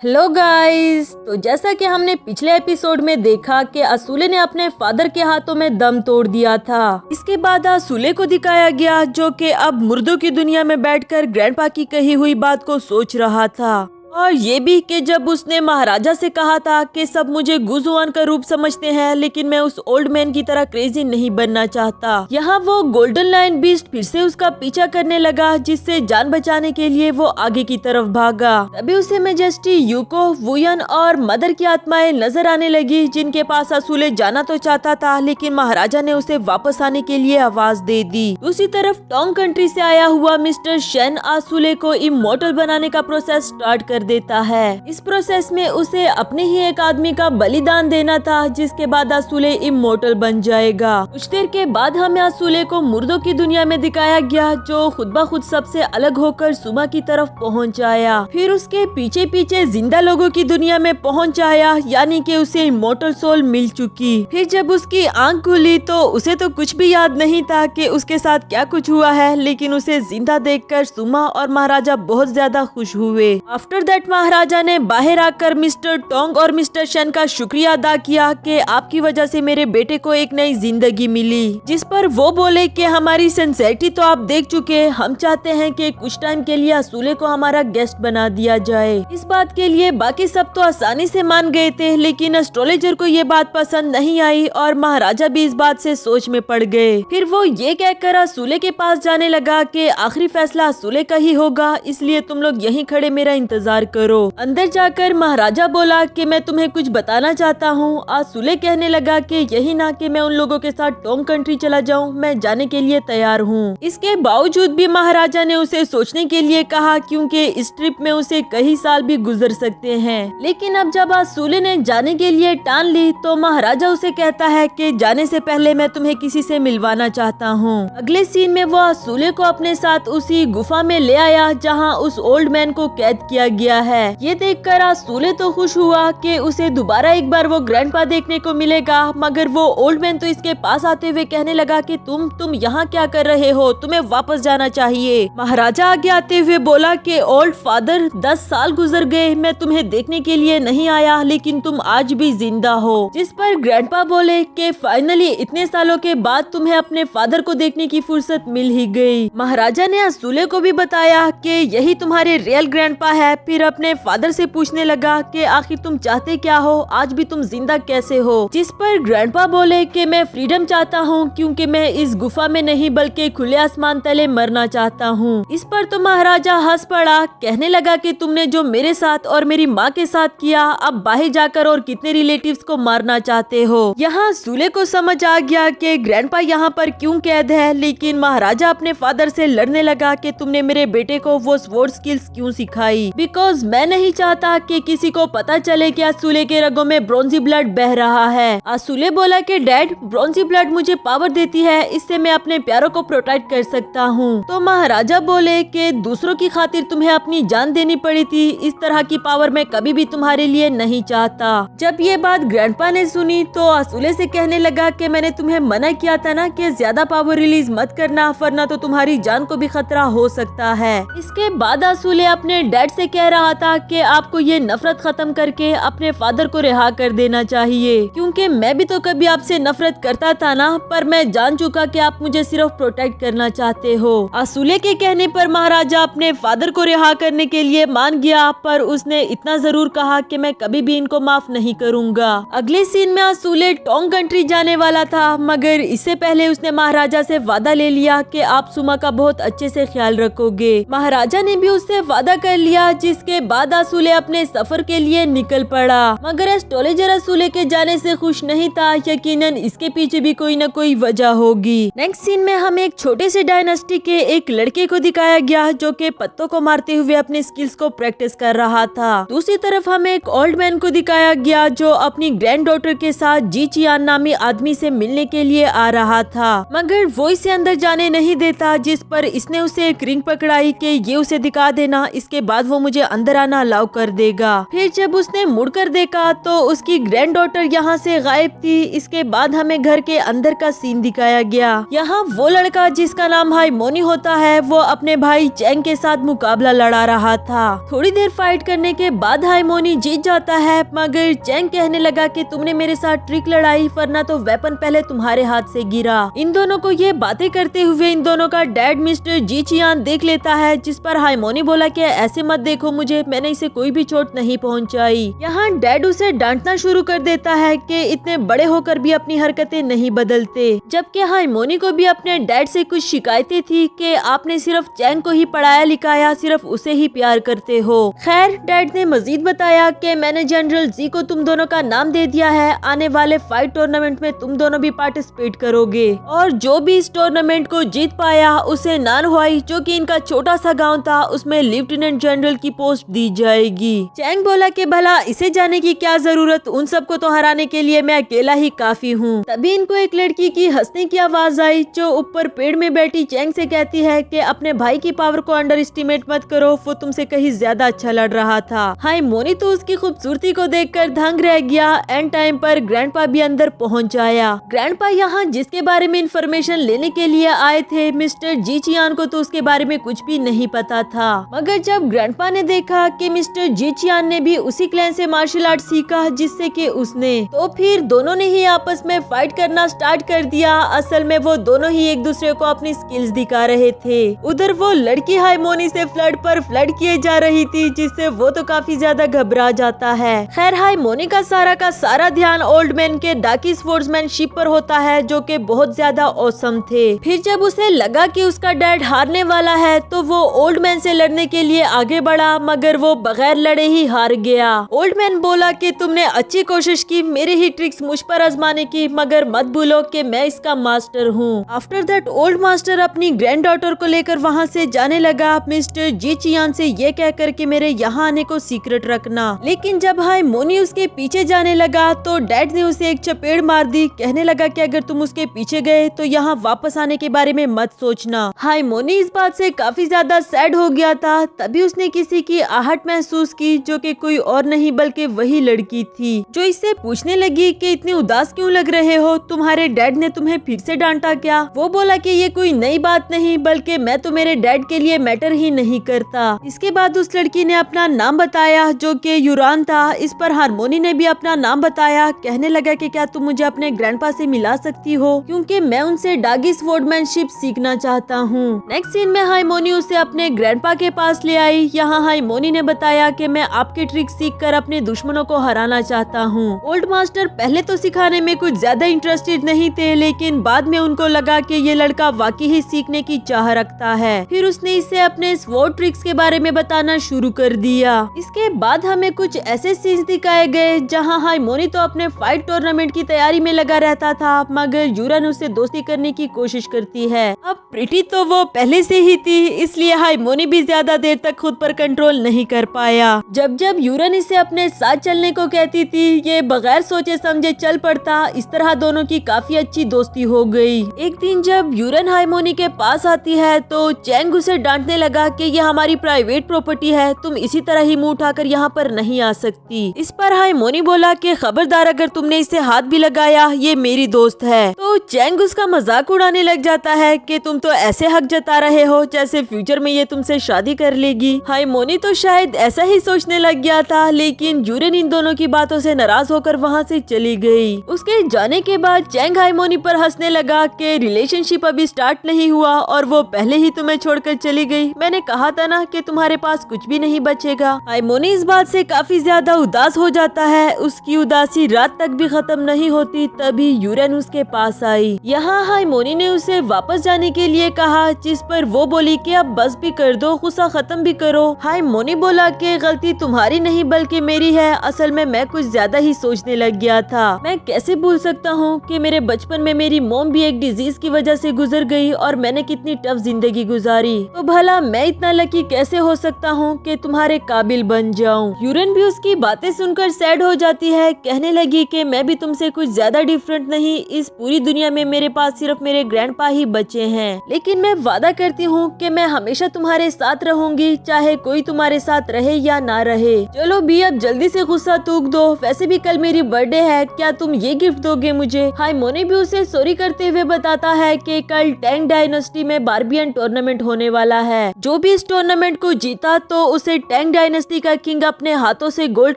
Hello guys. तो जैसा कि हमने पिछले एपिसोड में देखा कि असूले ने अपने फादर के हाथों में दम तोड़ दिया था। इसके बाद असूले को दिखाया गया जो कि अब मुर्दों की दुनिया में बैठकर ग्रैंडपा की कही हुई बात को सोच रहा था, और ये भी कि जब उसने महाराजा से कहा था कि सब मुझे गुजुआन का रूप समझते हैं लेकिन मैं उस ओल्ड मैन की तरह क्रेजी नहीं बनना चाहता। यहाँ वो गोल्डन लायन बीस्ट फिर से उसका पीछा करने लगा, जिससे जान बचाने के लिए वो आगे की तरफ भागा। तभी उसे मेजेस्टी, यूको, वुयन और मदर की आत्माएं नजर आने लगी, जिनके पास असूले जाना तो चाहता था लेकिन महाराजा ने उसे वापस आने के लिए आवाज दे दी। दूसरी तरफ टोंग कंट्री से आया हुआ मिस्टर शेन असूले को इमोर्टल बनाने का प्रोसेस स्टार्ट कर देता है। इस प्रोसेस में उसे अपने ही एक आदमी का बलिदान देना था, जिसके बाद असूले इमोर्टल बन जाएगा। कुछ देर के बाद हमें असूले को मुर्दों की दुनिया में दिखाया गया, जो खुद ब खुद सबसे अलग होकर सुमा की तरफ पहुंच आया। फिर उसके पीछे पीछे जिंदा लोगों की दुनिया में पहुंच आया, यानी कि उसे इमोर्टल सोल मिल चुकी। फिर जब उसकी आंख खुली तो उसे तो कुछ भी याद नहीं था कि उसके साथ क्या कुछ हुआ है, लेकिन उसे जिंदा देखकर सुमा और महाराजा बहुत ज्यादा खुश हुए। आफ्टर दैट महाराजा ने बाहर आकर मिस्टर टोंग और मिस्टर शेन का शुक्रिया अदा किया कि आपकी वजह से मेरे बेटे को एक नई जिंदगी मिली। जिस पर वो बोले कि हमारी सिंसेरिटी तो आप देख चुके, हम चाहते हैं कि कुछ टाइम के लिए असूले को हमारा गेस्ट बना दिया जाए। इस बात के लिए बाकी सब तो आसानी से मान गए थे, लेकिन एस्ट्रोलॉजर को ये बात पसंद नहीं आई और महाराजा भी इस बात से सोच में पड़ गए। फिर वो ये कहकर असूले के पास जाने लगा कि आखिरी फैसला असूले का ही होगा, इसलिए तुम लोग यहीं खड़े मेरा इंतजार करो। अंदर जाकर महाराजा बोला कि मैं तुम्हें कुछ बताना चाहता हूँ। असूले कहने लगा कि यही ना कि मैं उन लोगों के साथ टोंग कंट्री चला जाऊँ, मैं जाने के लिए तैयार हूँ। इसके बावजूद भी महाराजा ने उसे सोचने के लिए कहा, क्योंकि इस ट्रिप में उसे कई साल भी गुजर सकते हैं। लेकिन अब जब असूले ने जाने के लिए ठान ली तो महाराजा उसे कहता है कि जाने से पहले मैं तुम्हें किसी से मिलवाना चाहता हूँ। अगले सीन में वो असूले को अपने साथ उसी गुफा में ले आया जहाँ उस ओल्ड मैन को कैद किया गया है। ये देखकर असूले तो खुश हुआ कि उसे दोबारा एक बार वो ग्रैंडपा देखने को मिलेगा, मगर वो ओल्ड मैन तो इसके पास आते हुए कहने लगा कि तुम यहाँ क्या कर रहे हो, तुम्हें वापस जाना चाहिए। महाराजा आगे आते हुए बोला कि ओल्ड फादर 10 साल गुजर गए, मैं तुम्हें देखने के लिए नहीं आया, लेकिन तुम आज भी जिंदा हो। जिस पर ग्रैंडपा बोले कि फाइनली इतने सालों के बाद तुम्हें अपने फादर को देखने की फुर्सत मिल ही गई। महाराजा ने असूले को भी बताया कि यही तुम्हारे रियल ग्रैंडपा है। फिर अपने फादर से पूछने लगा कि आखिर तुम चाहते क्या हो, आज भी तुम जिंदा कैसे हो। जिस पर ग्रैंडपा बोले कि मैं फ्रीडम चाहता हूँ, क्योंकि मैं इस गुफा में नहीं बल्कि खुले आसमान तले मरना चाहता हूँ। इस पर तो महाराजा हंस पड़ा, कहने लगा कि तुमने जो मेरे साथ और मेरी माँ के साथ किया, अब बाहर जाकर और कितने रिलेटिव्स को मारना चाहते हो। यहाँ असूले को समझ आ गया कि ग्रैंडपा यहाँ पर क्यों कैद है, लेकिन महाराजा अपने फादर से लड़ने लगा कि तुमने मेरे बेटे को वो स्वॉर्ड स्किल्स क्यों सिखाई, बिकॉज मैं नहीं चाहता कि किसी को पता चले कि असूले के रगों में ब्रोंजी ब्लड बह रहा है। असूले बोला कि डैड, ब्रोंजी ब्लड मुझे पावर देती है, इससे मैं अपने प्यारों को प्रोटेक्ट कर सकता हूँ। तो महाराजा बोले कि दूसरों की खातिर तुम्हें अपनी जान देनी पड़ी थी, इस तरह की पावर मैं कभी भी तुम्हारे लिए नहीं चाहता। जब ये बात ग्रैंडपा ने सुनी तो असूले से कहने लगा कि मैंने तुम्हें मना किया था ना कि ज्यादा पावर रिलीज मत करना, वरना तो तुम्हारी जान को भी खतरा हो सकता है। इसके बाद असूले अपने डैड से कह रहा था कि आपको ये नफरत खत्म करके अपने फादर को रिहा कर देना चाहिए, क्योंकि मैं भी तो कभी आपसे नफरत करता था ना, पर मैं जान चुका कि आप मुझे सिर्फ प्रोटेक्ट करना चाहते हो। असूले के कहने पर महाराजा अपने फादर को रिहा करने के लिए मान गया, पर उसने इतना जरूर कहा कि मैं कभी भी इनको माफ नहीं करूंगा। अगले सीन में असूले टोंग कंट्री जाने वाला था, मगर इससे पहले उसने महाराजा से वादा ले लिया कि आप सुमा का बहुत अच्छे से ख्याल रखोगे। महाराजा ने भी उससे वादा कर लिया, जिसके बाद असूले अपने सफर के लिए निकल पड़ा। मगर एस्ट्रोलॉजर असूले के जाने से खुश नहीं था, यकीनन इसके पीछे भी कोई न कोई वजह होगी। नेक्स्ट सीन में हमें एक छोटे से डायनेस्टी के एक लड़के को दिखाया गया, जो कि पत्तों को मारते हुए अपने स्किल्स को प्रैक्टिस कर रहा था। दूसरी तरफ हमें एक ओल्ड मैन को दिखाया गया, जो अपनी ग्रैंड डॉटर के साथ जी चियान नामी आदमी से मिलने के लिए आ रहा था, मगर वो इसे अंदर जाने नहीं देता। जिस पर इसने उसे एक रिंग पकड़ाई कि ये उसे दिखा देना, इसके बाद वो मुझे अंदर आना अलाउ कर देगा। फिर जब उसने मुड़कर देखा तो उसकी ग्रैंड डॉटर यहाँ से गायब थी। इसके बाद हमें घर के अंदर का सीन दिखाया गया। यहाँ वो लड़का जिसका नाम हाइमोनी होता है वो अपने भाई चैंग के साथ मुकाबला लड़ा रहा था। थोड़ी देर फाइट करने के बाद हाइमोनी जीत जाता है, मगर चैंग कहने लगा कि तुमने मेरे साथ ट्रिक लड़ाई, वरना तो वेपन पहले तुम्हारे हाथ से गिरा। इन दोनों को ये बातें करते हुए इन दोनों का डैड मिस्टर जी चियान देख लेता है, जिस पर हाइमोनी बोला कि ऐसे मत देखो मुझे, मैंने इसे कोई भी चोट नहीं पहुंचाई। यहाँ डैड उसे डांटना शुरू कर देता है कि इतने बड़े होकर भी अपनी हरकतें नहीं बदलते, जबकि हाइमोनी को भी अपने डैड से कुछ शिकायतें थी कि आपने सिर्फ चैंग को ही पढ़ाया लिखाया, सिर्फ उसे ही प्यार करते हो। खैर डैड ने मजीद बताया कि मैंने जनरल जी को तुम दोनों का नाम दे दिया है, आने वाले फाइट टूर्नामेंट में तुम दोनों भी पार्टिसिपेट करोगे, और जो भी इस टूर्नामेंट को जीत पाया उसे नान हुआई, जो कि इनका छोटा सा गांव था, उसमें लेफ्टिनेंट जनरल की पोस्ट दी जाएगी। चैंग बोला कि भला इसे जाने की क्या जरूरत, उन सबको तो हराने के लिए मैं अकेला ही काफी हूँ। तभी इनको एक लड़की की हंसने की आवाज आई, जो ऊपर पेड़ में बैठी चैंग से कहती है कि अपने भाई की पावर को अंडर एस्टिमेट मत करो, वो तुमसे कहीं ज्यादा अच्छा लड़ रहा था। हाइमोनी तो उसकी खूबसूरती को देखकर दंग रह गया। एंड टाइम पर ग्रैंडपा भी अंदर पहुंच आया। ग्रैंडपा यहाँ जिसके बारे में इंफॉर्मेशन लेने के लिए आए थे, मिस्टर जी चियान को तो उसके बारे में कुछ भी नहीं पता था, मगर जब ग्रैंडपा ने देखा कि मिस्टर जी चियान ने भी उसी क्लैन से मार्शल आर्ट सीखा जिससे कि उसने, तो फिर दोनों ने ही आपस में फाइट करना स्टार्ट कर दिया। असल में वो दोनों ही एक दूसरे को अपनी स्किल्स दिखा रहे थे। उधर वो लड़की हाइमोनी से फ्लड पर फ्लड किए जा रही थी, जिससे वो तो काफी ज्यादा घबरा जाता है। खैर हाइमोनी का सारा ध्यान ओल्ड मैन के डाकी स्पोर्ट्समैनशिप पर होता है, जो कि बहुत ज्यादा औसम थे। फिर जब उसे लगा कि उसका डैड हारने वाला है तो वो ओल्ड मैन से लड़ने के लिए आगे बढ़ा, मगर वो बगैर लड़े ही हार गया। ओल्ड मैन बोला कि तुमने अच्छी कोशिश की मेरी ही ट्रिक्स मुझ पर आजमाने की, मगर मत भूलो कि मैं इसका मास्टर हूँ। आफ्टर दैट ओल्ड मास्टर अपनी ग्रैंड डॉटर को लेकर वहाँ से जाने लगा, मिस्टर जी चियान से ये कहकर कि मेरे यहाँ आने को सीक्रेट रखना। लेकिन जब हाइमोनी उसके पीछे जाने लगा तो डैड ने उसे एक चपेड़ मार दी, कहने लगा कि अगर तुम उसके पीछे गए तो यहाँ वापस आने के बारे में मत सोचना। हाइमोनी इस बात से काफी ज्यादा सैड हो गया था। तभी उसने किसी की आहट महसूस की, जो कि कोई और नहीं बल्कि वही लड़की थी, जो इससे पूछने लगी कि इतने उदास क्यों लग रहे हो, तुम्हारे डैड ने तुम्हें फिर से डांटा क्या? वो बोला कि ये कोई नई बात नहीं, बल्कि मैं तो मेरे डैड के लिए मैटर ही नहीं करता। इसके बाद उस लड़की ने अपना नाम बताया, जो कि यूरान था। इस पर हारमोनी ने भी अपना नाम बताया, कहने लगा कि क्या तुम मुझे अपने ग्रैंडपा से मिला सकती हो, क्योंकि मैं उनसे डागी स्वॉर्डमैनशिप सीखना चाहता हूँ। नेक्स्ट सीन में हाइमोनी उसे अपने ग्रैंडपा के पास ले आई। यहाँ हाइमोनी ने बताया कि मैं आपके ट्रिक सीखकर अपने दुश्मनों को हराना चाहता हूँ। ओल्ड मास्टर पहले तो सिखाने में कुछ ज्यादा इंटरेस्टेड नहीं थे, लेकिन बाद में उनको लगा कि ये लड़का वाकई ही सीखने की चाह रखता है। फिर उसने इसे अपने स्वॉर्ड ट्रिक्स के बारे में बताना शुरू कर दिया। इसके बाद हमें कुछ ऐसे सीन्स दिखाए गए जहाँ हाइमोनी तो अपने फाइट टूर्नामेंट की तैयारी में लगा रहता था, मगर यूरन उससे दोस्ती करने की कोशिश करती है। अब प्रीटी तो वो पहले से ही थी, इसलिए हाइमोनी भी ज्यादा देर तक खुद पर कंट्रोल नहीं कर पाया। जब जब यूरन इसे अपने साथ चलने को कहती थी, ये बगैर सोचे समझे चल पड़ता। इस तरह दोनों की काफी अच्छी दोस्ती हो गई। एक दिन जब यूरन हाइमोनी के पास आती है तो चैंग उसे डांटने लगा कि ये हमारी प्राइवेट प्रॉपर्टी है, तुम इसी तरह ही मुंह उठाकर यहाँ पर नहीं आ सकती। इस पर हाइमोनी बोला कि खबरदार अगर तुमने इसे हाथ भी लगाया, ये मेरी दोस्त है। तो चैंग उसका मजाक उड़ाने लग जाता है कि तुम तो ऐसे हक जता रहे हो जैसे फ्यूचर में ये तुमसे शादी कर लेगी। हाइमोनी तो शायद ऐसा ही सोचने लग गया था, लेकिन यूरन इन दोनों की बातों से नाराज होकर वहाँ से चली गई। उसके जाने के बाद चैंग हाइमोनी पर हंसने लगा कि रिलेशनशिप अभी स्टार्ट नहीं हुआ और वो पहले ही तुम्हें छोड़कर चली गई। मैंने कहा था ना कि तुम्हारे पास कुछ भी नहीं बचेगा। हाइमोनी इस बात से काफी ज्यादा उदास हो जाता है। उसकी उदासी रात तक भी खत्म नहीं होती, तभी यूरन उसके पास आई। यहाँ हाइमोनी ने उसे वापस जाने के लिए कहा, जिस पर वो बोली कि अब बस भी कर दो, गुस्सा खत्म भी करो। हाइमोनी बोला कि गलती तुम्हारी नहीं बल्कि मेरी है, असल में मैं कुछ ज्यादा ही सोचने लग गया था। मैं कैसे भूल सकता हूँ कि मेरे बचपन में मेरी मॉम भी एक डिजीज की वजह से गुजर गई और मैंने कितनी टफ जिंदगी गुजारी, तो भला मैं इतना लकी कैसे हो सकता हूँ कि तुम्हारे काबिल बन जाऊँ। यूरन भी उसकी बातें सुनकर सैड हो जाती है, कहने लगी कि मैं भी तुमसे कुछ ज्यादा डिफरेंट नहीं, इस पूरी दुनिया में मेरे पास सिर्फ मेरे ग्रैंडपा ही बचे हैं, लेकिन मैं वादा करती हूँ कि मैं हमेशा तुम्हारे साथ रहूंगी, चाहे कोई तुम्हारे साथ रहे या ना रहे। चलो भी अब जल्दी से गुस्सा थूक दो, वैसे भी कल मेरी बर्थडे है, क्या तुम ये गिफ्ट दोगे मुझे। हाइमोनी भी उसे सॉरी करते हुए बताता है कि कल टैंग डायनेस्टी में बार्बियन टूर्नामेंट होने वाला है। जो भी इस टूर्नामेंट को जीता तो उसे टैंग डायनेस्टी का किंग अपने हाथों से गोल्ड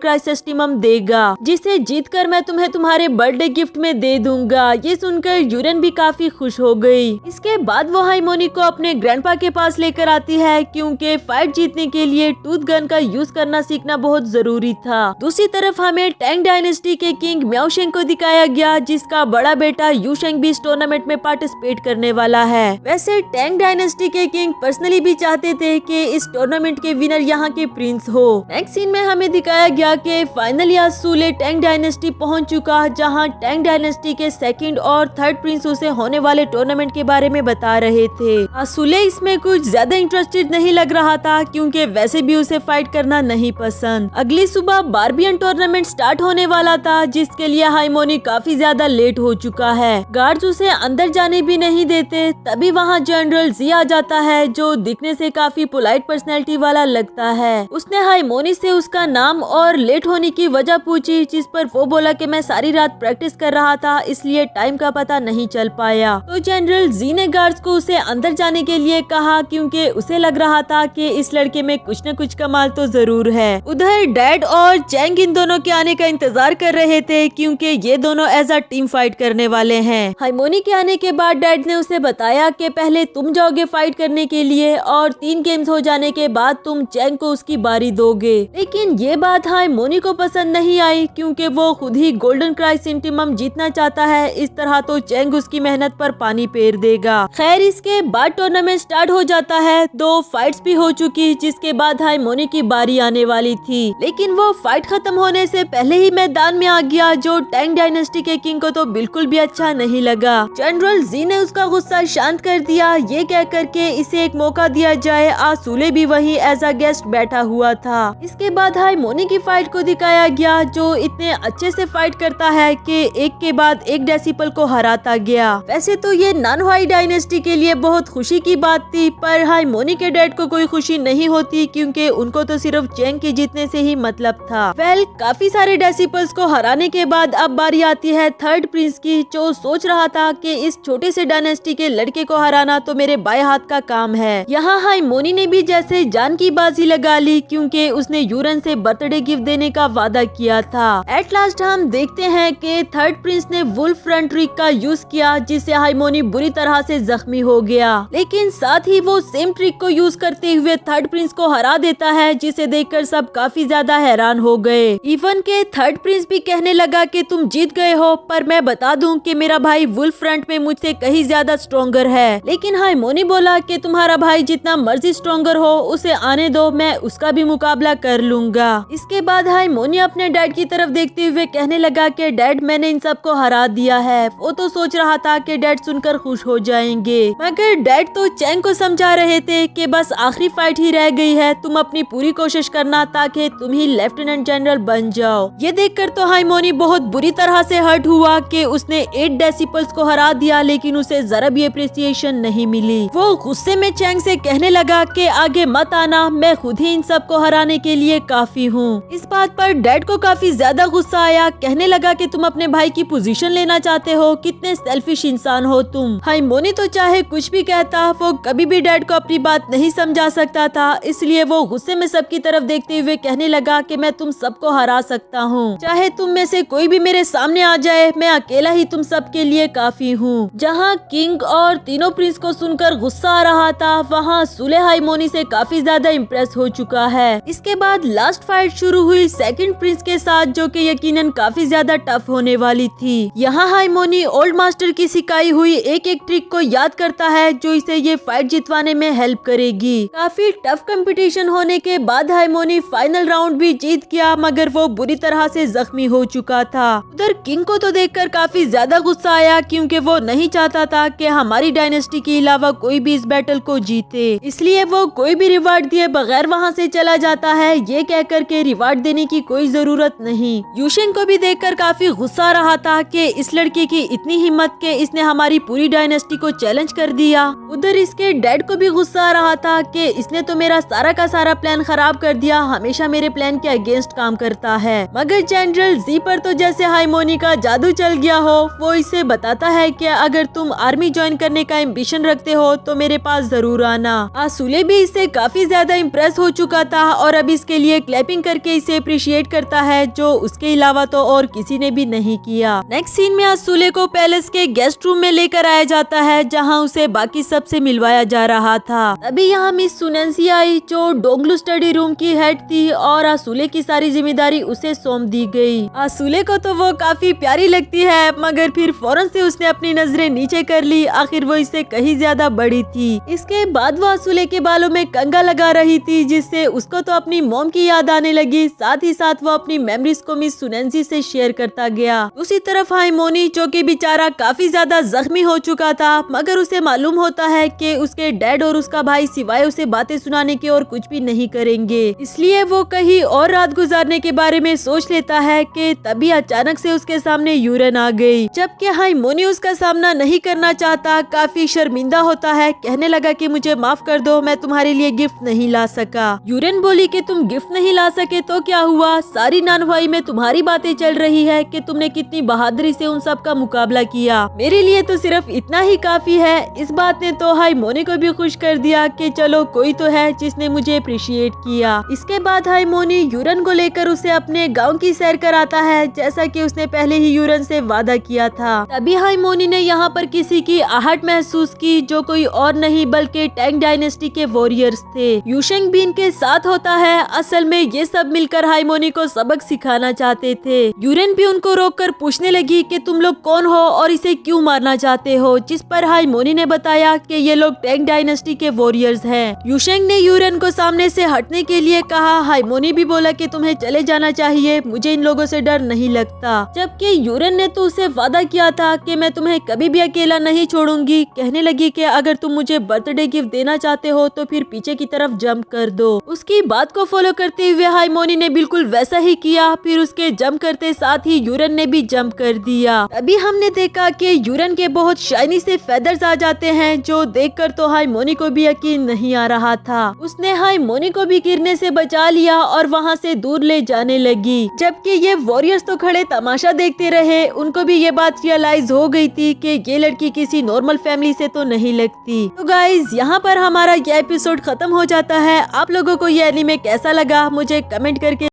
क्राइसेस्टिमम देगा, जिसे जीतकर मैं तुम्हें तुम्हारे बर्थडे गिफ्ट में दे दूंगा। ये सुनकर यूरेन भी काफी खुश हो गई। इसके बाद वो हाइमोनी को अपने ग्रैंडपा के पास लेकर आती है, क्योंकि फाइट जीतने के लिए टूथ गन का यूज करना सीखना बहुत जरूरी था। दूसरी तरफ हमें टैंग डायनेस्टी के किंग म्याओशेंग को दिखाया गया, जिसका बड़ा बेटा यूशेंग भी इस टूर्नामेंट में पार्टिसिपेट करने वाला है। वैसे टैंग डायनेस्टी के किंग पर्सनली भी चाहते थे कि इस टूर्नामेंट के विनर यहाँ के प्रिंस हो। नेक्स्ट सीन में हमें दिखाया गया कि फाइनली आज सूले टैंग डायनेस्टी पहुंच चुका, जहां टैंग डायनेस्टी के सेकंड और थर्ड प्रिंस उसे होने वाले टूर्नामेंट के बारे में बता रहे थे। सूले इसमें कुछ ज्यादा इंटरेस्टेड नहीं लग रहा था, क्योंकि वैसे भी उसे फाइट करना नहीं पसंद। अगली सुबह बार्बियन टूर्नामेंट स्टार्ट होने वाला था, जिसके लिए हाइमोनी काफी ज्यादा लेट हो चुका है। गार्ड्स उसे अंदर जाने भी नहीं देते। तभी वहाँ जनरल जी आ जाता है, जो दिखने से काफी पोलाइट पर्सनैलिटी वाला लगता है। उसने हाइमोनी से उसका नाम और लेट होने की वजह पूछी, जिस पर वो बोला कि मैं सारी रात प्रैक्टिस कर रहा था, इसलिए टाइम का पता नहीं चल पाया। तो जनरल जी ने गार्ड्स को उसे अंदर जाने के लिए कहा, क्योंकि उसे लग रहा था कि इस लड़के में कुछ न कुछ कमाल तो जरूर है। उधर डैड और चैंग इन दोनों के आने का इंतजार कर रहे थे, क्योंकि ये दोनों एज अ टीम फाइट करने वाले हैं। हाइमोनी के आने के बाद डैड ने उसे बताया कि पहले तुम जाओगे फाइट करने के लिए, और 3 गेम्स हो जाने के बाद तुम चैंग को उसकी बारी दोगे। लेकिन ये बात हाइमोनी को पसंद नहीं आई, क्योंकि वो खुद ही गोल्डन क्राइसेंटिमम जीतना चाहता है। इस तरह तो चैंग उसकी मेहनत पर पानी फेर देगा। खैर, इसके बाद टूर्नामेंट स्टार्ट हो जाता है। 2 फाइट्स भी हो चुकी, जिसके बाद हाइमोनी की बारी आने वाली थी। लेकिन वो फाइट खत्म होने से पहले ही मैदान में आ गया, जो टैंग डायनेस्टी के किंग को तो बिल्कुल भी अच्छा नहीं लगा। जनरल जी ने उसका गुस्सा शांत कर दिया, ये कह करके इसे एक मौका दिया जाए। आज सूले भी वहीं एज अ गेस्ट बैठा हुआ था। इसके बाद हाइमोनी की फाइट को दिखाया गया, जो इतने अच्छे से फाइट करता है कि एक के बाद एक डेसिपल को हराता गया। वैसे तो ये नॉन व्हाइट डायनेस्टी के लिए बहुत खुशी की बात थी, पर हाइमोनी के डैड को कोई खुशी नहीं होती, क्योंकि उनको तो सिर्फ चैंग के जीतने से ही मतलब था। काफी सारे डेसिपल्स को हराने के बाद अब बारी आती है थर्ड प्रिंस की, जो सोच रहा था कि इस छोटे से डायनेस्टी के लड़के को हराना तो मेरे बाएं हाथ का काम है। यहाँ हाइमोनी ने भी जैसे जान की बाजी लगा ली, क्योंकि उसने यूरन से बर्थडे गिफ्ट देने का वादा किया था। एट लास्ट हम देखते हैं कि थर्ड प्रिंस ने वुल्फ फ्रंट ट्रिक का यूज किया, जिससे हाइमोनी बुरी तरह से जख्मी हो गया। लेकिन साथ ही वो सेम ट्रिक को यूज करते हुए थर्ड प्रिंस को हरा देता है, जिसे देखकर सब काफी ज्यादा हैरान हो गए। इवन के थर्ड प्रिंस भी कहने लगा कि तुम जीत गए हो, पर मैं बता दूं कि मेरा भाई वुल्फ फ्रंट में मुझसे कहीं ज्यादा स्ट्रॉन्गर है। लेकिन हाइमोनी बोला कि तुम्हारा भाई जितना मर्जी स्ट्रॉन्गर हो, उसे आने दो, मैं उसका भी मुकाबला कर लूंगा। इसके बाद हाइमोनी अपने डैड की तरफ देखते हुए कहने लगा कि डैड, मैंने इन सबको हरा दिया है। वो तो सोच रहा था कि डैड सुनकर खुश हो जाएंगे, मगर डैड तो चैंग को समझा रहे थे कि बस आखिरी फाइट ही रह गई है, तुम अपनी पूरी कोशिश करना ताकि तुम ही लेफ्टिनेंट जनरल बन जाओ। ये देखकर तो हाइमोनी बहुत बुरी तरह से हर्ट हुआ कि उसने 8 डेसिपल्स को हरा दिया, लेकिन उसे जरा भी अप्रिसिएशन नहीं मिली। वो गुस्से में चैंग से कहने लगा कि आगे मत आना, मैं खुद ही इन सबको हराने के लिए काफी हूँ। इस बात पर डैड को काफी ज्यादा गुस्सा आया, कहने लगा कि तुम अपने भाई की पोजीशन लेना चाहते हो, कितने सेल्फिश इंसान हो तुम। हाइमोनी तो चाहे कुछ भी कहता, वो कभी भी डैड को अपनी बात नहीं समझा सकता था, इसलिए वो गुस्से में सबकी तरफ देखते हुए कहने लगा कि मैं तुम सबको हरा सकता हूँ, चाहे तुम में से कोई भी मेरे सामने आ जाए, मैं अकेला ही तुम सबके लिए काफी हूँ। जहाँ किंग और तीनों प्रिंस को सुनकर गुस्सा आ रहा था, वहाँ सूले हाइमोनी से काफी ज्यादा इम्प्रेस हो चुका है। इसके बाद लास्ट फाइट शुरू हुई सेकंड प्रिंस के साथ, जो कि यकीनन काफी ज्यादा टफ होने वाली थी। यहाँ हाइमोनी ओल्ड मास्टर की सिखाई हुई एक एक ट्रिक को याद करता है, जो इसे ये फाइट जितवाने में हेल्प करेगी। काफी टफ कंपटीशन होने के बाद हाइमोनी फाइनल राउंड भी जीत गया, मगर वो बुरी तरह से जख्मी हो चुका था। उधर किंग को तो देखकर काफी ज्यादा गुस्सा आया, क्योंकि वो नहीं चाहता था कि हमारी डायनेस्टी के अलावा कोई भी इस बैटल को जीते, इसलिए वो कोई भी रिवार्ड दिए बगैर वहाँ से चला जाता है, ये कहकर के रिवार्ड देने की कोई जरूरत नहीं। यूशेंग को भी देखकर काफी गुस्सा आ रहा था कि इस लड़के की इतनी हिम्मत के इसने हमारी पूरी डायनेस्टी को चैलेंज कर दिया। उधर इसके डैड को भी गुस्सा आ रहा था कि इसने तो मेरा सारा का सारा प्लान खराब कर दिया, हमेशा मेरे प्लान के अगेंस्ट काम करता है। मगर जनरल जी पर तो जैसे हार्मोनी का जादू चल गया हो। वो इसे बताता है कि अगर तुम आर्मी ज्वाइन करने का एम्बिशन रखते हो तो मेरे पास जरूर आना। असूले भी इससे काफी ज्यादा इम्प्रेस हो चुका था और अब इसके लिए क्लैपिंग करके इसे अप्रिशिएट करता है, जो उसके अलावा तो और किसी ने भी नहीं किया। नेक्स्ट सीन में असूले को पैलेस के गेस्ट रूम में लेकर आया जाता है, जहाँ उसे बाकी सबसे मिलवाया जा रहा था। अभी यहाँ मिस सुनेंसी आई, जो डोंगलू स्टडी रूम की हेड थी, और असूले की सारी जिम्मेदारी उसे सौंप दी गई। असूले को तो वो काफी प्यारी लगती है, मगर फिर फौरन से उसने अपनी नजरें नीचे कर ली, आखिर वो इससे कहीं ज्यादा बड़ी थी। इसके बाद वो असूले के बालों में कंघा लगा रही थी, जिससे उसको तो अपनी मॉम की याद आने लगी। साथ ही साथ वो अपनी मेमोरीज को मिस सुनेंसी से शेयर करता गया। दूसरी तरफ हार्मोनी, जो कि बेचारा काफी ज्यादा जख्मी हो चुका था, मगर उसे मालूम होता है कि उसके डैड और उसका भाई सिवाय उसे बातें सुनाने के और कुछ भी नहीं करेंगे, इसलिए वो कहीं और रात गुजारने के बारे में सोच लेता है कि तभी अचानक से उसके सामने यूरन आ गई। जबकि हार्मोनी उसका सामना नहीं करना चाहता, काफी शर्मिंदा होता है, कहने लगा कि मुझे माफ कर दो, मैं तुम्हारे लिए गिफ्ट नहीं ला सका। यूरन बोली कि तुम गिफ्ट नहीं ला सके तो क्या हुआ, सारी नानवाई में तुम्हारी बातें चल रही है कि तुमने कितनी बहादुरी से उन सब का मुकाबला किया, मेरे लिए तो सिर्फ इतना ही काफी है। इस बात ने तो हार्मोनी को भी खुश कर दिया कि चलो कोई तो है जिसने मुझे अप्रिशिएट किया। इसके बाद हार्मोनी यूरन को लेकर उसे अपने गांव की सैर कराता है, जैसा कि उसने पहले ही यूरन से वादा किया था। तभी हार्मोनी ने यहाँ पर किसी की आहट महसूस की, जो कोई और नहीं बल्कि टैंग डायनेस्टी के वॉरियर्स थे। यूशेंग भी इनके साथ होता है। असल में ये सब मिलकर हार्मोनी को सबक सिखाना चाहते थे। यूरन भी उनको रोककर पूछने लगी कि तुम लोग कौन हो और इसे क्यों मारना चाहते हो, जिस पर हार्मोनी ने बताया कि ये लोग टैंग डायनेस्टी के वॉरियर्स हैं। यूशेंग ने यूरन को सामने से हटने के लिए कहा। हार्मोनी भी बोला कि तुम्हें चले जाना चाहिए, मुझे इन लोगों से डर नहीं लगता। जबकि यूरन ने तो उसे वादा किया था कि मैं तुम्हें कभी भी अकेला नहीं छोड़ूंगी। कहने लगी कि अगर तुम मुझे बर्थडे गिफ्ट देना चाहते हो तो फिर पीछे की तरफ जंप कर दो। उसकी बात को फॉलो करते हुए हार्मोनी ने बिल्कुल वैसा ही किया। फिर उसके जंप करते साथ ही यूरन ने भी जंप कर दिया। अभी हमने देखा कि यूरन के बहुत शाइनी से फेदर्स आ जाते हैं, जो देखकर तो हार्मोनी को भी यकीन नहीं आ रहा था। उसने हार्मोनी को भी गिरने से बचा लिया और वहाँ से दूर ले जाने लगी। जबकि ये वॉरियर्स तो खड़े तमाशा देखते रहे। उनको भी ये बात रियलाइज हो गई थी कि ये लड़की किसी नॉर्मल फैमिली से तो नहीं लगती। तो गाइज यहाँ पर हमारा ये एपिसोड खत्म हो जाता है। आप लोगों को ये एनीमे कैसा लगा मुझे कमेंट करके